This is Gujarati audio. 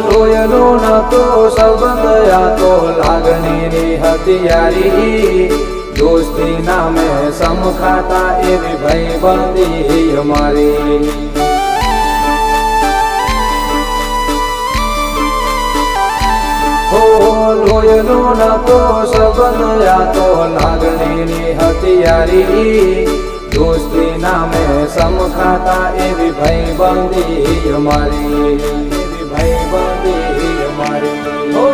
લોયનો નતો સંબંધ આ તો લાગણીની હથિયારી દોસ્તી નામે સમખાતા એવી ભાઈબંધી અમારી લોયનો નતો સંબંધ આ તો લાગણીની હથિયારી દોસ્તી નામે સમખાતા એવી ભાઈબંધી અમારી એવી ભાઈબંધી અમારી